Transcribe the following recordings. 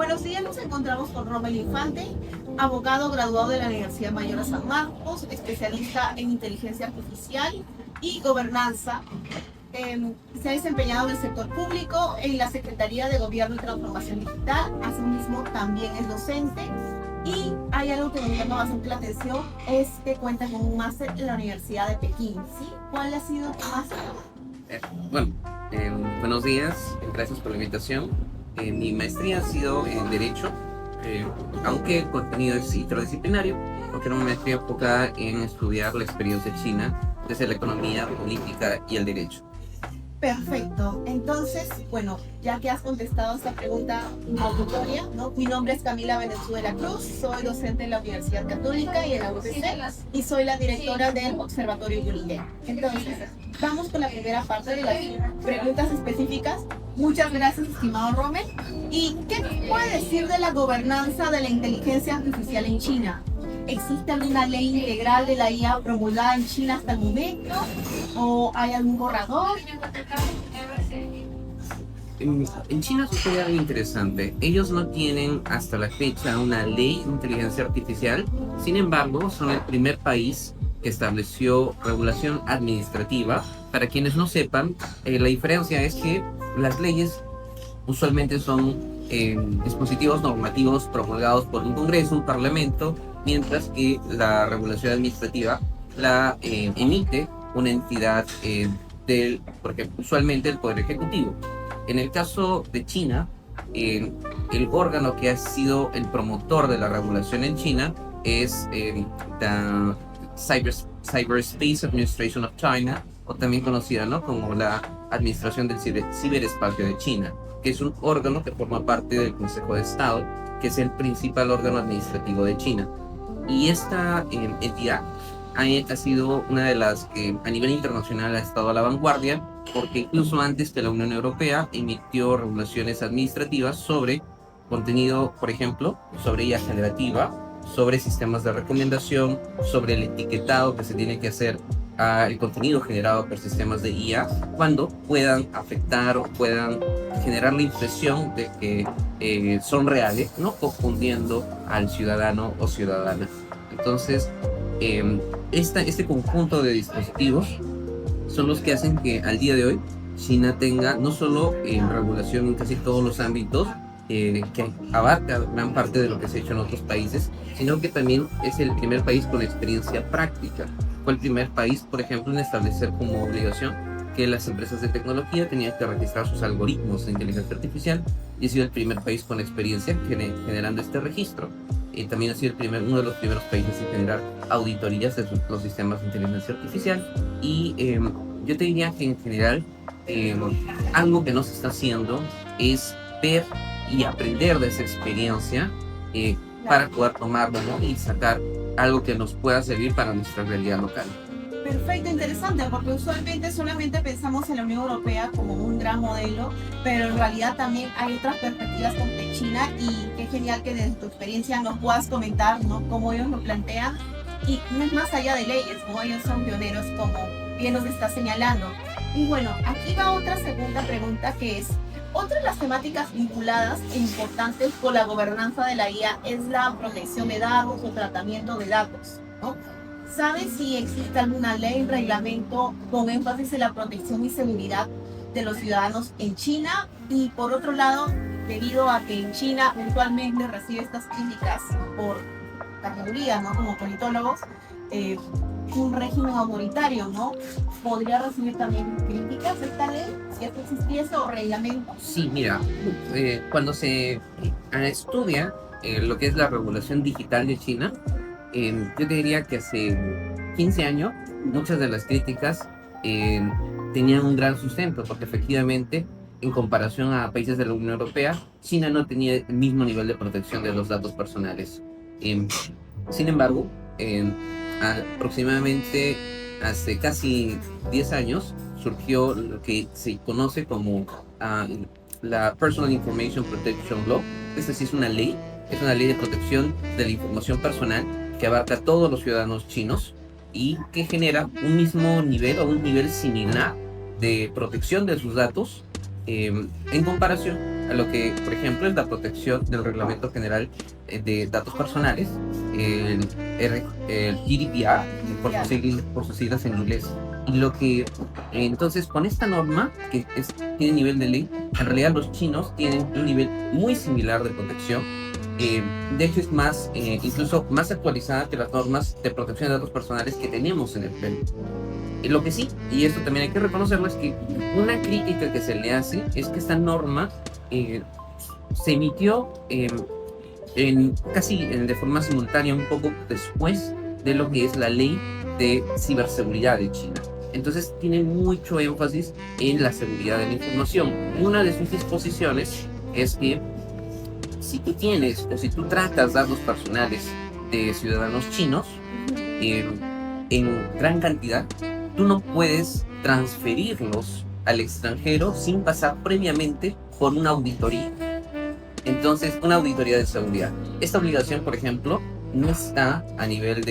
buenos días, nos encontramos con Rommel Infante, abogado graduado de la Universidad Mayor de San Marcos, especialista en inteligencia artificial y gobernanza. Se ha desempeñado en el sector público, en la Secretaría de Gobierno y Transformación Digital, asimismo también es docente. Y hay algo que me llama bastante la atención, es que cuenta con un máster en la Universidad de Pekín, ¿sí? ¿Cuál ha sido tu máster? Bueno, buenos días, gracias por la invitación. Mi maestría ha sido en Derecho, aunque el contenido es interdisciplinario, porque era una maestría enfocada en estudiar la experiencia china desde la economía, política y el derecho. Perfecto. Entonces, bueno, ya que has contestado esta pregunta introductoria, ¿no? Mi nombre es Camila Venezuela Cruz, soy docente en la Universidad Católica y en la UTC, y soy la directora del Observatorio Yuridia. Entonces, vamos con la primera parte de las preguntas específicas. Muchas gracias, estimado Rommel. ¿Y qué nos puede decir de la gobernanza de la inteligencia artificial en China? ¿Existe alguna ley integral de la IA promulgada en China hasta el momento? ¿O hay algún borrador? En China sucede algo interesante. Ellos no tienen hasta la fecha una ley de inteligencia artificial. Sin embargo, son el primer país que estableció regulación administrativa. Para quienes no sepan, la diferencia es que las leyes usualmente son dispositivos normativos promulgados por un Congreso, un Parlamento, mientras que la regulación administrativa la emite una entidad porque usualmente el Poder Ejecutivo. En el caso de China, el órgano que ha sido el promotor de la regulación en China es la Cyberspace Administration of China, o también conocida, ¿no?, como la Administración del Ciberespacio de China, que es un órgano que forma parte del Consejo de Estado, que es el principal órgano administrativo de China. Y esta entidad ha sido una de las que a nivel internacional ha estado a la vanguardia, porque incluso antes que la Unión Europea emitió regulaciones administrativas sobre contenido, por ejemplo, sobre IA generativa, sobre sistemas de recomendación, sobre el etiquetado que se tiene que hacer al contenido generado por sistemas de IA cuando puedan afectar o puedan generar la impresión de que son reales, no confundiendo al ciudadano o ciudadana. Entonces, este conjunto de dispositivos son los que hacen que al día de hoy China tenga no solo regulación en casi todos los ámbitos, que abarca gran parte de lo que se ha hecho en otros países, sino que también es el primer país con experiencia práctica. Fue el primer país, por ejemplo, en establecer como obligación que las empresas de tecnología tenían que registrar sus algoritmos de inteligencia artificial, y ha sido el primer país con experiencia generando este registro. También ha sido uno de los primeros países en generar auditorías de los sistemas de inteligencia artificial. Y yo te diría que en general algo que no se está haciendo es ver y aprender de esa experiencia para poder tomarlo, ¿no?, y sacar algo que nos pueda servir para nuestra realidad local. Perfecto, interesante, porque usualmente solamente pensamos en la Unión Europea como un gran modelo, pero en realidad también hay otras perspectivas de China, y qué genial que desde tu experiencia nos puedas comentar, ¿no?, cómo ellos lo plantean, y no es más allá de leyes, ¿no? Ellos son pioneros, como bien nos está señalando. Y bueno, aquí va otra segunda pregunta, que es: otra de las temáticas vinculadas e importantes con la gobernanza de la IA es la protección de datos o tratamiento de datos, ¿no? ¿Sabes si existe alguna ley, reglamento con énfasis en la protección y seguridad de los ciudadanos en China? Y por otro lado, debido a que en China eventualmente recibe estas críticas por la mayoría, ¿no?, como politólogos, un régimen autoritario, ¿no?, ¿podría recibir también críticas esta ley, si esto existiese, o reglamento? Sí, mira, cuando se estudia lo que es la regulación digital de China, yo te diría que hace 15 años muchas de las críticas tenían un gran sustento, porque efectivamente, en comparación a países de la Unión Europea, China no tenía el mismo nivel de protección de los datos personales. Sin embargo, aproximadamente hace casi 10 años surgió lo que se conoce como la Personal Information Protection Law. Esta sí es una ley de protección de la información personal que abarca a todos los ciudadanos chinos y que genera un mismo nivel o un nivel similar de protección de sus datos en comparación a lo que, por ejemplo, es la protección del Reglamento General de Datos Personales, el GDPR, por sus siglas en inglés. Y lo que, entonces, con esta norma, que tiene nivel de ley, en realidad los chinos tienen un nivel muy similar de protección. De hecho, es más, incluso más actualizada que las normas de protección de datos personales que tenemos en el Perú. Lo que sí, y esto también hay que reconocerlo, es que una crítica que se le hace es que esta norma se emitió casi de forma simultánea, un poco después de lo que es la ley de ciberseguridad de China. Entonces tiene mucho énfasis en la seguridad de la información. Una de sus disposiciones es que si tú tienes o si tú tratas datos personales de ciudadanos chinos en gran cantidad, tú no puedes transferirlos al extranjero sin pasar previamente por una auditoría. Entonces, una auditoría de seguridad. Esta obligación, por ejemplo, no está a nivel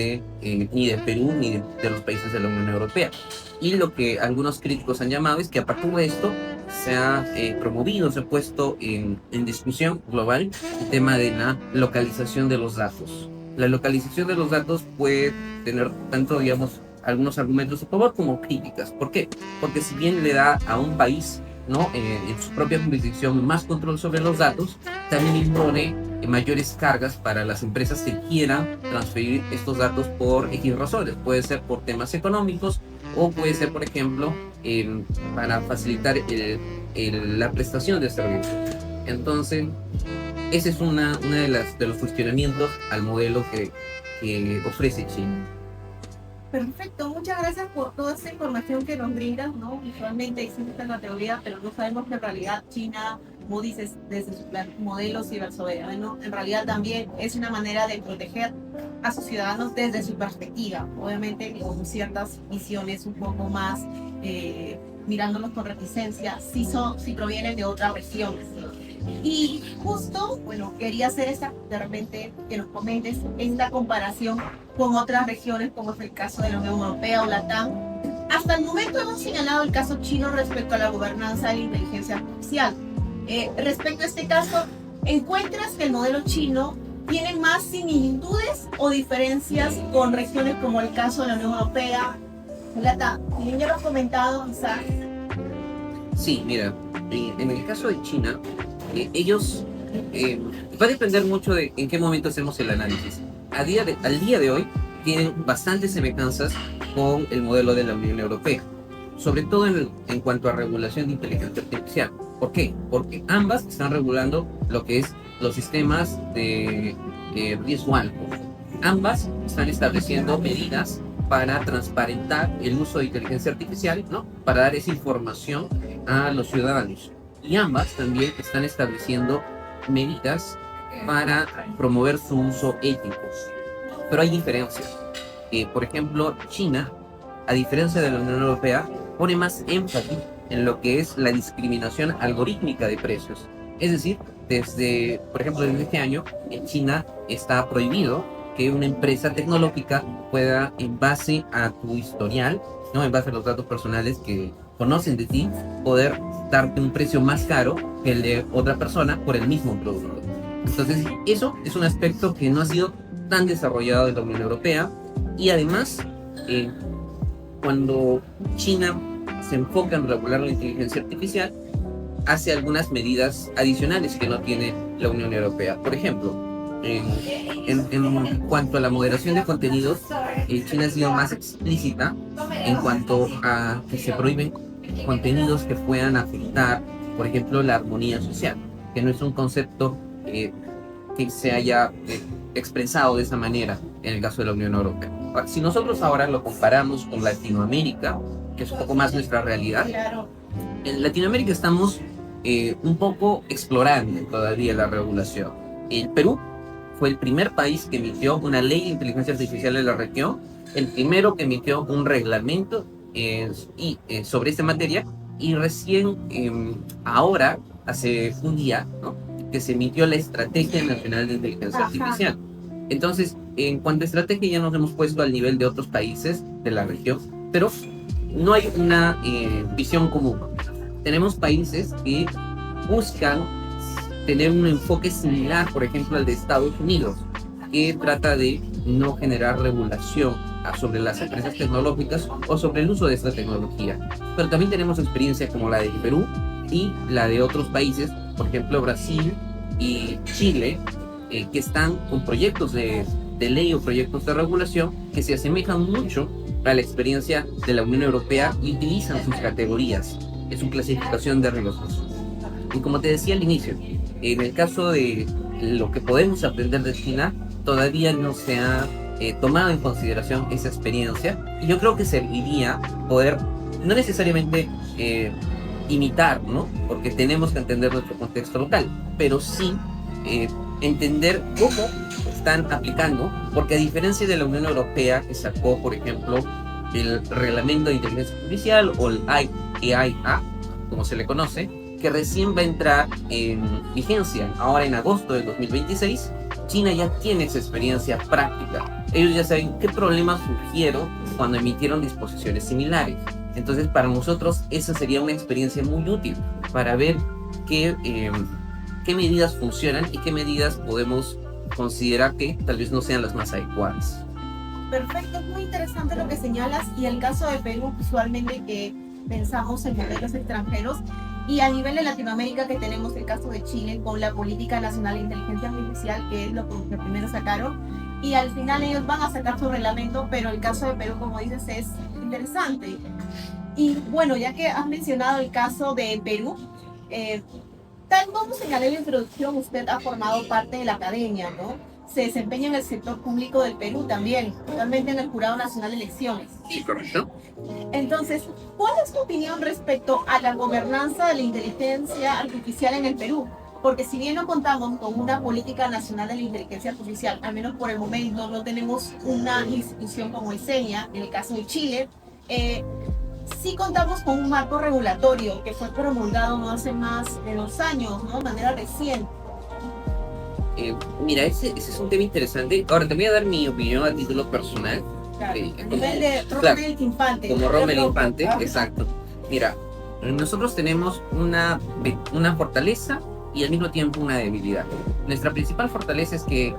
ni de Perú ni de los países de la Unión Europea. Y lo que algunos críticos han llamado es que a partir de esto se ha promovido, se ha puesto en discusión global el tema de la localización de los datos. La localización de los datos puede tener tanto, digamos, algunos argumentos a favor como críticas. ¿Por qué? Porque si bien le da a un país, ¿no?, en su propia jurisdicción más control sobre los datos, también impone mayores cargas para las empresas que quieran transferir estos datos por X razones. Puede ser por temas económicos o puede ser, por ejemplo, para facilitar la prestación de servicios. Entonces, ese es una de los cuestionamientos al modelo que ofrece China. Perfecto, muchas gracias por toda esa información que nos brindas, ¿no? Usualmente existe la teoría, pero no sabemos que en realidad China, como dices, desde su modelo cibersoberano, en realidad también es una manera de proteger a sus ciudadanos desde su perspectiva, obviamente con ciertas visiones un poco más mirándolos con reticencia, si provienen de otras regiones. Y justo, bueno, quería hacer de repente que nos comentes esta comparación con otras regiones, como es el caso de la Unión Europea o LATAM. Hasta el momento hemos señalado el caso chino respecto a la gobernanza de la inteligencia artificial. Respecto a este caso, ¿encuentras que el modelo chino tiene más similitudes o diferencias con regiones como el caso de la Unión Europea o LATAM? Y ya lo has comentado, quizás. Sí, mira, en el caso de China, ellos va a depender mucho de en qué momento hacemos el análisis. Al día de hoy tienen bastantes semejanzas con el modelo de la Unión Europea, sobre todo en cuanto a regulación de inteligencia artificial. ¿Por qué? Porque ambas están regulando lo que es los sistemas de riesgo alto. Ambas están estableciendo medidas para transparentar el uso de inteligencia artificial, ¿no?, para dar esa información a los ciudadanos. Y ambas también están estableciendo medidas para promover su uso ético. Pero hay diferencias. Por ejemplo, China, a diferencia de la Unión Europea, pone más énfasis en lo que es la discriminación algorítmica de precios. Es decir, por ejemplo, desde este año, en China está prohibido que una empresa tecnológica pueda, en base a tu historial, ¿no?, en base a los datos personales que conocen de ti, poder darte un precio más caro que el de otra persona por el mismo producto. Entonces, eso es un aspecto que no ha sido tan desarrollado en la Unión Europea. Y además, cuando China se enfoca en regular la inteligencia artificial, hace algunas medidas adicionales que no tiene la Unión Europea. Por ejemplo, en cuanto a la moderación de contenidos, China ha sido más explícita en cuanto a que se prohíben contenidos que puedan afectar, por ejemplo, la armonía social, que no es un concepto que se haya expresado de esa manera en el caso de la Unión Europea. Si nosotros ahora lo comparamos con Latinoamérica, que es un poco más nuestra realidad, en Latinoamérica estamos un poco explorando todavía la regulación. El Perú fue el primer país que emitió una ley de inteligencia artificial en la región, el primero que emitió un reglamento sobre esta materia, y recién ahora, hace un día, ¿no?, que se emitió la Estrategia Nacional de Inteligencia Artificial. Entonces, en cuanto a estrategia, ya nos hemos puesto al nivel de otros países de la región, pero no hay una visión común. Tenemos países que buscan tener un enfoque similar, por ejemplo, al de Estados Unidos, que trata de no generar regulación sobre las empresas tecnológicas o sobre el uso de esta tecnología. Pero también tenemos experiencia como la de Perú y la de otros países, por ejemplo Brasil y Chile, que están con proyectos de ley o proyectos de regulación que se asemejan mucho a la experiencia de la Unión Europea y utilizan sus categorías en su clasificación de riesgos. Y como te decía al inicio, en el caso de lo que podemos aprender de China, todavía no se ha tomado en consideración esa experiencia, y yo creo que serviría poder, no necesariamente imitar, ¿no? Porque tenemos que entender nuestro contexto local, pero sí entender cómo están aplicando, porque a diferencia de la Unión Europea, que sacó, por ejemplo, el Reglamento de Inteligencia Artificial o el AIA, como se le conoce, que recién va a entrar en vigencia ahora en agosto del 2026, China ya tiene esa experiencia práctica. Ellos ya saben qué problemas surgieron cuando emitieron disposiciones similares. Entonces, para nosotros, esa sería una experiencia muy útil para ver qué medidas funcionan y qué medidas podemos considerar que tal vez no sean las más adecuadas. Perfecto, es muy interesante lo que señalas, y el caso de Perú, usualmente que pensamos en modelos extranjeros, y a nivel de Latinoamérica que tenemos el caso de Chile con la Política Nacional de Inteligencia Artificial, que es lo que primero sacaron, y al final ellos van a sacar su reglamento, pero el caso de Perú, como dices, es interesante. Y bueno, ya que has mencionado el caso de Perú, tal como señalé en la introducción, usted ha formado parte de la academia, ¿no? Se desempeña en el sector público del Perú también, actualmente en el Jurado Nacional de Elecciones. Sí, correcto. Entonces, ¿cuál es tu opinión respecto a la gobernanza de la inteligencia artificial en el Perú? Porque si bien no contamos con una política nacional de la inteligencia artificial, al menos por el momento no tenemos una institución como el CENIA, en el caso de Chile, sí contamos con un marco regulatorio que fue promulgado no hace más de 2 años, ¿no? De manera reciente. Mira, ese es un tema interesante. Ahora te voy a dar mi opinión a título personal. Claro, a nivel de Rommel Infante. Como Rommel Infante, exacto. Mira, nosotros tenemos una fortaleza y al mismo tiempo una debilidad. Nuestra principal fortaleza es que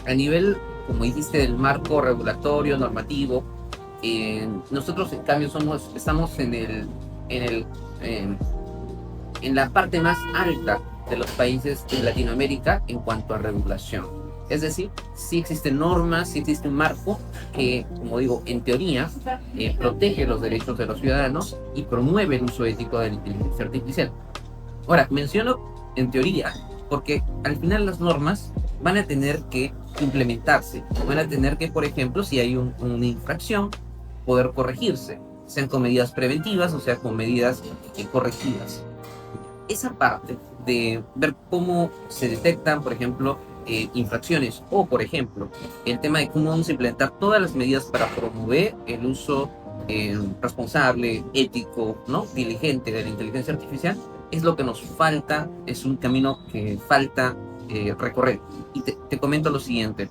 a nivel, como dijiste, del marco regulatorio, normativo, nosotros en cambio estamos en la parte más alta de los países de Latinoamérica en cuanto a regulación. Es decir, sí existen normas, sí existe un marco que, como digo, en teoría protege los derechos de los ciudadanos y promueve el uso ético de la inteligencia artificial. Ahora, menciono en teoría porque al final las normas van a tener que implementarse, van a tener que, por ejemplo, si hay una infracción, poder corregirse, sean con medidas preventivas o sea con medidas correctivas. Esa parte de ver cómo se detectan, por ejemplo, infracciones, o por ejemplo, el tema de cómo vamos a implementar todas las medidas para promover el uso responsable, ético, ¿no? Diligente de la inteligencia artificial, es lo que nos falta, es un camino que falta recorrer. Y te comento lo siguiente,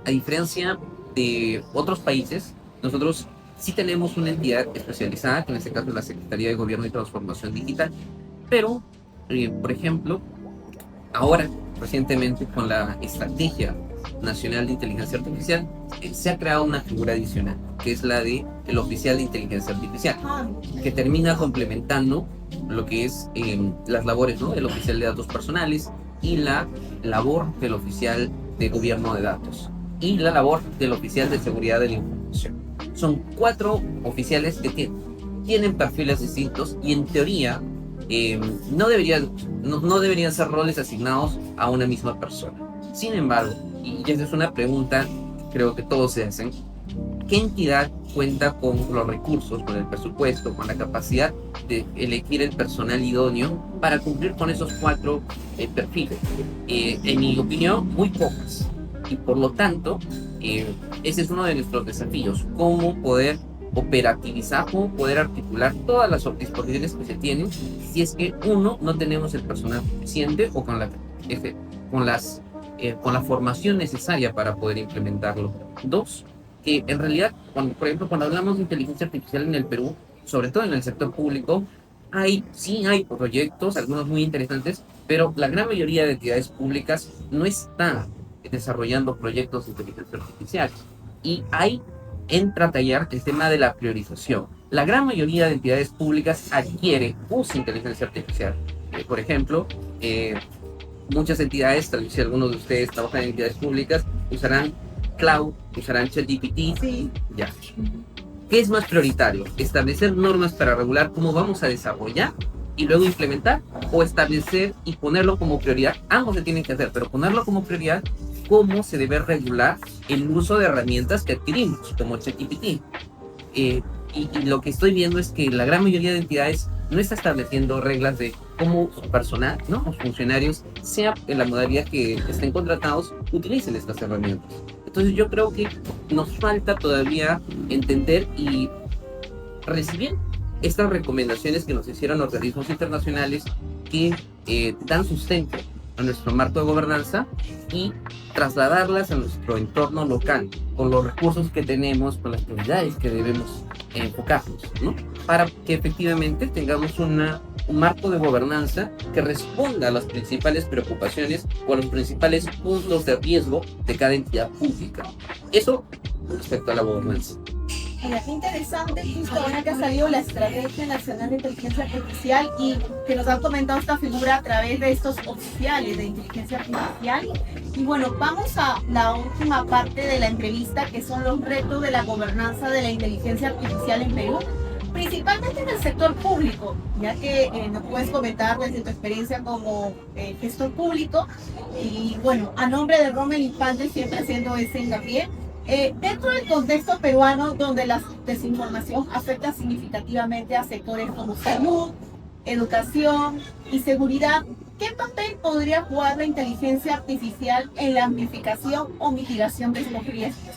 a diferencia de otros países, nosotros sí tenemos una entidad especializada, que en este caso es la Secretaría de Gobierno y Transformación Digital, pero, por ejemplo, ahora, recientemente, con la Estrategia Nacional de Inteligencia Artificial, se ha creado una figura adicional, que es la de el oficial de inteligencia artificial, que termina complementando lo que es las labores, ¿no?, del oficial de datos personales y la labor del oficial de gobierno de datos y la labor del oficial de seguridad de la información. Son 4 oficiales que tienen perfiles distintos y en teoría no deberían ser roles asignados a una misma persona. Sin embargo, y esta es una pregunta que creo que todos se hacen, ¿qué entidad cuenta con los recursos, con el presupuesto, con la capacidad de elegir el personal idóneo para cumplir con esos 4 perfiles? En mi opinión, muy pocas. Y por lo tanto, ese es uno de nuestros desafíos, cómo poder operativizar, cómo poder articular todas las disposiciones que se tienen si es que uno, no tenemos el personal suficiente o con la formación necesaria para poder implementarlo. 2, que en realidad, por ejemplo, cuando hablamos de inteligencia artificial en el Perú, sobre todo en el sector público, sí hay proyectos, algunos muy interesantes, pero la gran mayoría de entidades públicas no están desarrollando proyectos de inteligencia artificial. Y ahí entra a tallar el tema de la priorización. La gran mayoría de entidades públicas adquiere, usa inteligencia artificial. Por ejemplo, muchas entidades, tal vez si algunos de ustedes trabajan en entidades públicas, usarán cloud, usarán ChatGPT. Sí. Ya. ¿Qué es más prioritario? ¿Establecer normas para regular cómo vamos a desarrollar y luego implementar? ¿O establecer y ponerlo como prioridad? Ambos se tienen que hacer, pero ponerlo como prioridad, cómo se debe regular el uso de herramientas que adquirimos, como ChatGPT. Y lo que estoy viendo es que la gran mayoría de entidades no está estableciendo reglas de cómo su personal, ¿no?, los funcionarios, sea en la modalidad que estén contratados, utilicen estas herramientas. Entonces yo creo que nos falta todavía entender y recibir estas recomendaciones que nos hicieron organismos internacionales que dan sustento a nuestro marco de gobernanza y trasladarlas a nuestro entorno local, con los recursos que tenemos, con las prioridades que debemos enfocarnos, ¿no?, para que efectivamente tengamos un marco de gobernanza que responda a las principales preocupaciones o a los principales puntos de riesgo de cada entidad pública. Eso respecto a la gobernanza. Mira, qué interesante, justo ahora que ha salido la Estrategia Nacional de Inteligencia Artificial y que nos han comentado esta figura a través de estos oficiales de inteligencia artificial. Y bueno, vamos a la última parte de la entrevista, que son los retos de la gobernanza de la inteligencia artificial en Perú, principalmente en el sector público, ya que nos puedes comentar desde tu experiencia como gestor público. Y bueno, a nombre de Rommel Infante, siempre haciendo ese hincapié. Dentro del contexto peruano, donde la desinformación afecta significativamente a sectores como salud, educación y seguridad, ¿qué papel podría jugar la inteligencia artificial en la amplificación o mitigación de estos riesgos?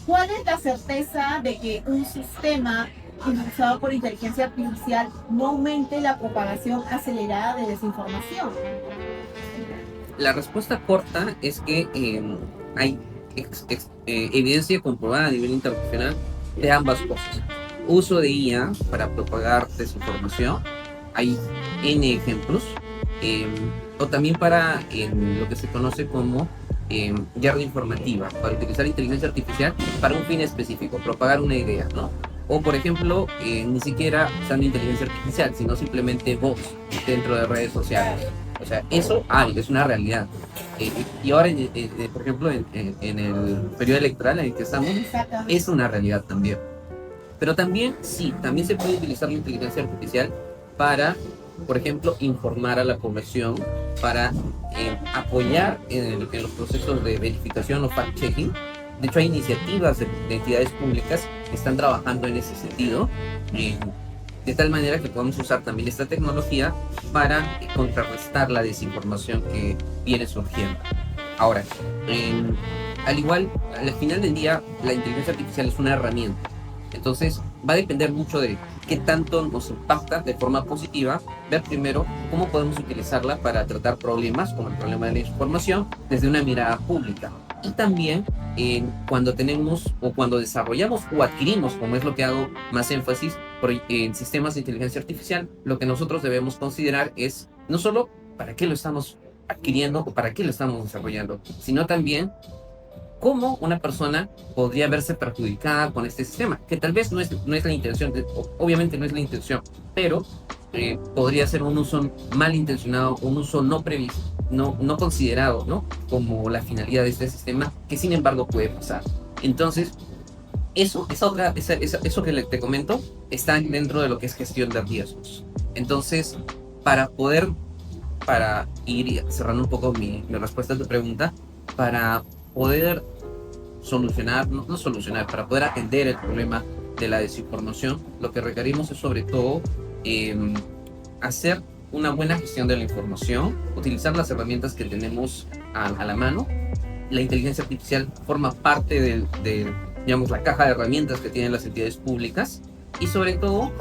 ¿Cuál es la certeza de que un sistema impulsado por inteligencia artificial no aumente la propagación acelerada de desinformación? La respuesta corta es que hay evidencia comprobada a nivel internacional de ambas cosas. Uso de IA para propagar desinformación, hay N ejemplos, o también para lo que se conoce como guerra informativa, para utilizar inteligencia artificial para un fin específico, propagar una idea, ¿no? O por ejemplo, ni siquiera usando inteligencia artificial, sino simplemente bots dentro de redes sociales. O sea, eso es una realidad. Y ahora, por ejemplo, en el periodo electoral en el que estamos, es una realidad también. Pero también, sí, también se puede utilizar la inteligencia artificial para, por ejemplo, informar a la población, para apoyar en los procesos de verificación o fact-checking. De hecho, hay iniciativas de entidades públicas que están trabajando en ese sentido, de tal manera que podamos usar también esta tecnología para contrarrestar la desinformación que viene surgiendo. Ahora, al igual, al final del día, la inteligencia artificial es una herramienta. Entonces, va a depender mucho de qué tanto nos impacta de forma positiva, ver primero cómo podemos utilizarla para tratar problemas como el problema de la información desde una mirada pública. Y también cuando tenemos o cuando desarrollamos o adquirimos, como es lo que hago más énfasis, en sistemas de inteligencia artificial, lo que nosotros debemos considerar es no solo para qué lo estamos adquiriendo o para qué lo estamos desarrollando, sino también cómo una persona podría verse perjudicada con este sistema, que tal vez no es la intención, obviamente no es la intención, pero podría ser un uso malintencionado, un uso no previsto, no considerado, ¿no?, como la finalidad de este sistema, que sin embargo puede pasar. Entonces, eso que te comento está dentro de lo que es gestión de riesgos. Entonces, para ir cerrando un poco mi respuesta a tu pregunta, para poder solucionar, no solucionar, para poder atender el problema de la desinformación, lo que requerimos es sobre todo hacer una buena gestión de la información, utilizar las herramientas que tenemos a la mano. La inteligencia artificial forma parte de digamos, la caja de herramientas que tienen las entidades públicas, y sobre todo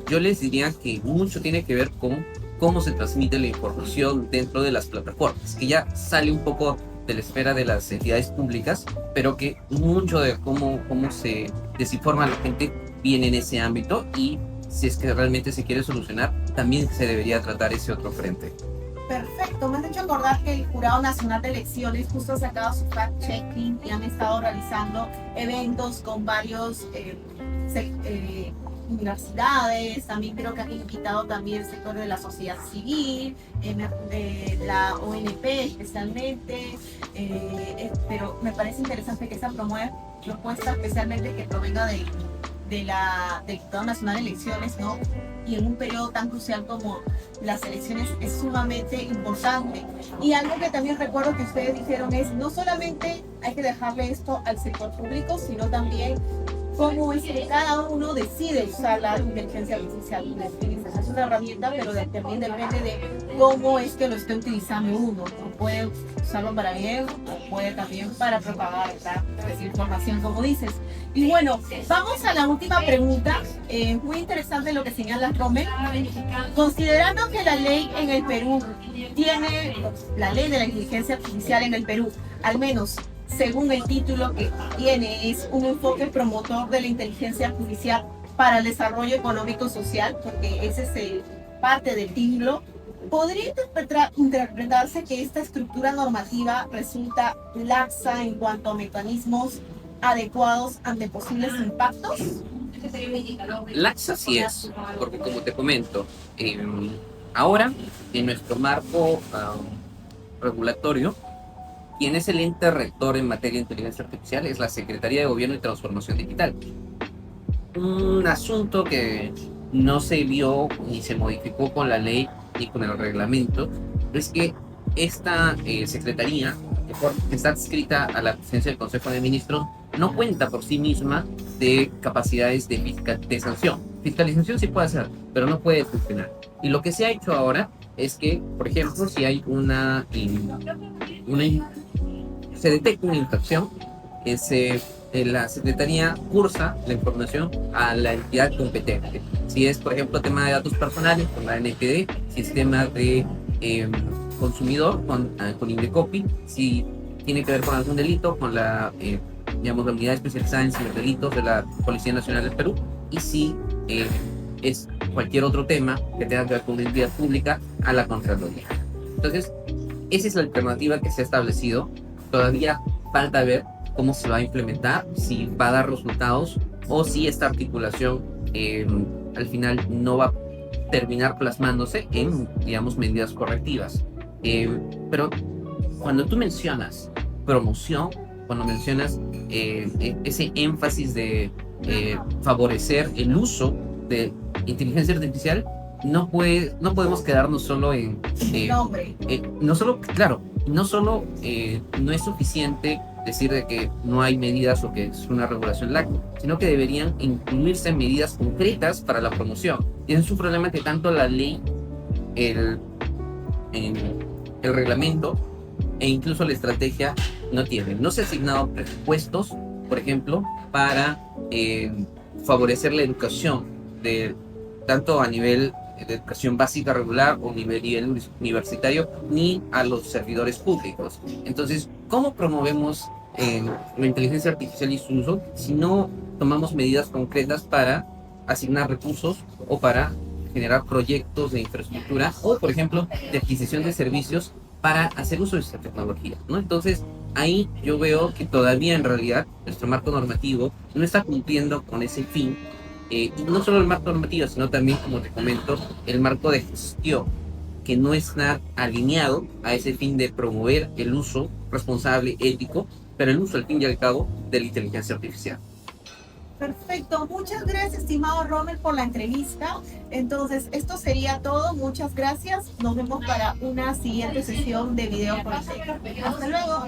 yo les diría que mucho tiene que ver con cómo se transmite la información dentro de las plataformas, que ya sale un poco de la esfera de las entidades públicas, pero que mucho de cómo se desinforma a la gente viene en ese ámbito, y si es que realmente se quiere solucionar, también se debería tratar ese otro frente. Perfecto, me has hecho acordar que el Jurado Nacional de Elecciones justo ha sacado su fact-checking y han estado realizando eventos con varios universidades, también creo que han invitado también el sector de la sociedad civil, de la ONP especialmente, pero me parece interesante que esta propuesta especialmente que provenga del Jurado Nacional de Elecciones, ¿no? Y en un periodo tan crucial como las elecciones es sumamente importante. Y algo que también recuerdo que ustedes dijeron es, no solamente hay que dejarle esto al sector público, sino también cómo es que cada uno decide usar la inteligencia artificial. Es una herramienta, pero también depende de cómo es que lo esté utilizando uno. Puede usarlo para bien o puede también para propagar la desinformación, como dices. Y bueno, vamos a la última pregunta. Muy interesante lo que señala Rommel. Considerando que la ley en el Perú tiene, la ley de la inteligencia artificial en el Perú, al menos según el título que tiene, es un enfoque promotor de la inteligencia artificial para el desarrollo económico y social, porque ese es parte del título, ¿podría interpretarse que esta estructura normativa resulta laxa en cuanto a mecanismos adecuados ante posibles impactos? Laxa sí es, porque como te comento, ahora en nuestro marco regulatorio, quien es el ente rector en materia de inteligencia artificial es la Secretaría de Gobierno y Transformación Digital. Un asunto que no se vio ni se modificó con la ley ni con el reglamento es que esta secretaría, que está adscrita a la presidencia del Consejo de Ministros, no cuenta por sí misma de capacidades de sanción. Fiscalización sí puede hacer, pero no puede funcionar. Y lo que se ha hecho ahora es que, por ejemplo, si hay se detecta una infracción, la Secretaría cursa la información a la entidad competente. Si es, por ejemplo, tema de datos personales, con la NPD; si es tema de consumidor, con Indecopi; si tiene que ver con algún delito, con la unidad especializada en ciberdelitos de la Policía Nacional del Perú; y si es cualquier otro tema que tenga que ver con una entidad pública, a la Contraloría. Entonces, esa es la alternativa que se ha establecido. Todavía falta ver cómo se va a implementar, si va a dar resultados o si esta articulación al final no va a terminar plasmándose en, digamos, medidas correctivas. Pero cuando tú mencionas promoción, cuando mencionas ese énfasis de favorecer el uso de inteligencia artificial, no podemos quedarnos solo en no es suficiente decir de que no hay medidas o que es una regulación laxa, sino que deberían incluirse medidas concretas para la promoción. Y es un problema que tanto la ley, el reglamento e incluso la estrategia no tienen. No se han asignado presupuestos, por ejemplo, para favorecer la educación tanto a nivel de educación básica regular o nivel universitario, ni a los servidores públicos. Entonces, ¿cómo promovemos la inteligencia artificial y su uso si no tomamos medidas concretas para asignar recursos o para generar proyectos de infraestructura o, por ejemplo, de adquisición de servicios para hacer uso de esta tecnología, ¿no? Entonces, ahí yo veo que todavía en realidad nuestro marco normativo no está cumpliendo con ese fin. Y no solo el marco normativo, sino también, como te comento, el marco de gestión, que no está alineado a ese fin de promover el uso responsable, ético, pero el uso, al fin y al cabo, de la inteligencia artificial. Perfecto, muchas gracias, estimado Rommel, por la entrevista. Entonces, esto sería todo. Muchas gracias. Nos vemos para una siguiente sesión de video. Hasta luego.